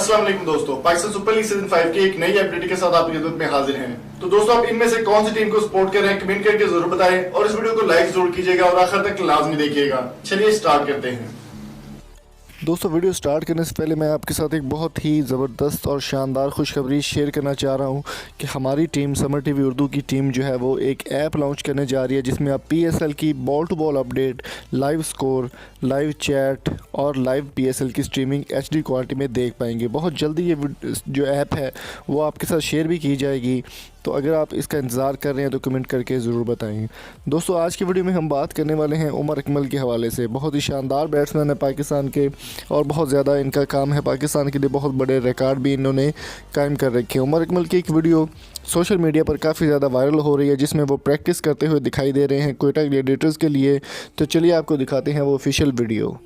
अस्सलाम वालेकुम दोस्तों, पाकिस्तान सुपर लीग सीजन 5 की एक नई अपडेट के साथ आपकी खिदमत में हाजिर हैं। तो दोस्तों, आप इनमें से कौन सी टीम को सपोर्ट कर रहे हैं कमेंट करके जरूर बताएं और इस वीडियो को लाइक जरूर कीजिएगा और आखिर तक लाजमी देखिएगा। चलिए स्टार्ट करते हैं। दोस्तों, वीडियो स्टार्ट करने से पहले मैं आपके साथ एक बहुत ही ज़बरदस्त और शानदार खुशखबरी शेयर करना चाह रहा हूं कि हमारी टीम समर टीवी उर्दू की टीम जो है वो एक ऐप लॉन्च करने जा रही है जिसमें आप पीएसएल की ball to ball update, live score, live chat और लाइव पीएसएल की स्ट्रीमिंग एचडी क्वालिटी में देख पाएंगे। बहुत जल्दी ये जो ऐप है वो आपके साथ शेयर भी की जाएगी, तो अगर आप इसका इंतज़ार कर रहे हैं तो कमेंट करके ज़रूर बताएं। दोस्तों, आज की वीडियो में हम बात करने वाले हैं उमर अकमल के हवाले से। बहुत ही शानदार बैट्समैन है पाकिस्तान के और बहुत ज़्यादा इनका काम है, पाकिस्तान के लिए बहुत बड़े रिकॉर्ड भी इन्होंने कायम कर रखे हैं। उमर अकमल की एक वीडियो सोशल मीडिया पर काफ़ी ज़्यादा वायरल हो रही है जिसमें वो प्रैक्टिस करते हुए दिखाई दे रहे हैं क्वेटा ग्लैडिएटर्स के लिए। तो चलिए आपको दिखाते हैं वो ऑफिशियल वीडियो।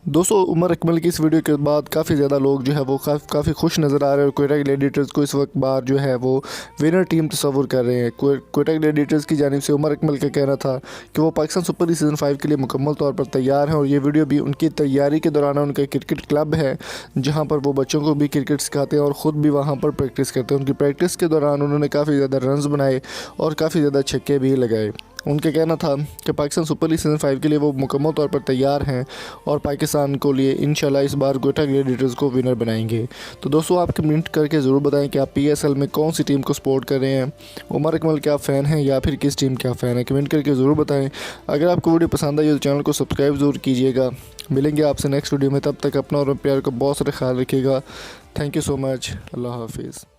दोस्तों, उमर अकमल की इस वीडियो के बाद काफ़ी ज़्यादा लोग जो है वो काफ़ी खुश नज़र आ रहे हैं और क्वेटा ग्लैडिएटर्स को इस वक्त बार जो है वो विनर टीम तस्वुर कर रहे हैं। क्वेटा ग्लैडिएटर्स की जानिब से उमर अकमल का कहना था कि वो पाकिस्तान सुपर लीग सीज़न 5 के लिए मुकम्मल तौर पर तैयार हैं और ये वीडियो भी उनकी तैयारी के दौरान उनका क्रिकेट क्लब है जहाँ पर वो बच्चों को भी क्रिकेट सिखाते हैं और ख़ुद भी वहाँ पर प्रैक्टिस करते हैं। उनकी प्रैक्टिस के दौरान उन्होंने काफ़ी ज़्यादा रन्स बनाए और काफ़ी ज़्यादा छक्के भी लगाए। उनका कहना था कि पाकिस्तान सुपर लीग सीज़न 5 के लिए वो मुकम्मल तौर पर तैयार हैं और पाकिस्तान को लिए इंशाल्लाह इस बार क्वेटा ग्लैडिएटर्स को विनर बनाएंगे। तो दोस्तों, आप कमेंट करके ज़रूर बताएं कि आप पीएसएल में कौन सी टीम को सपोर्ट कर रहे हैं। उमर अकमल के आप फ़ैन हैं या फिर किस टीम के आप फ़ैन हैं, कमेंट करके ज़रूर बताएँ। अगर आपको वीडियो पसंद आई तो चैनल को सब्सक्राइब ज़रूर कीजिएगा। मिलेंगे आपसे नेक्स्ट वीडियो में, तब तक अपना और प्यार का बहुत सारा ख्याल रखिएगा। Thank you so much. Allah हाफिज़।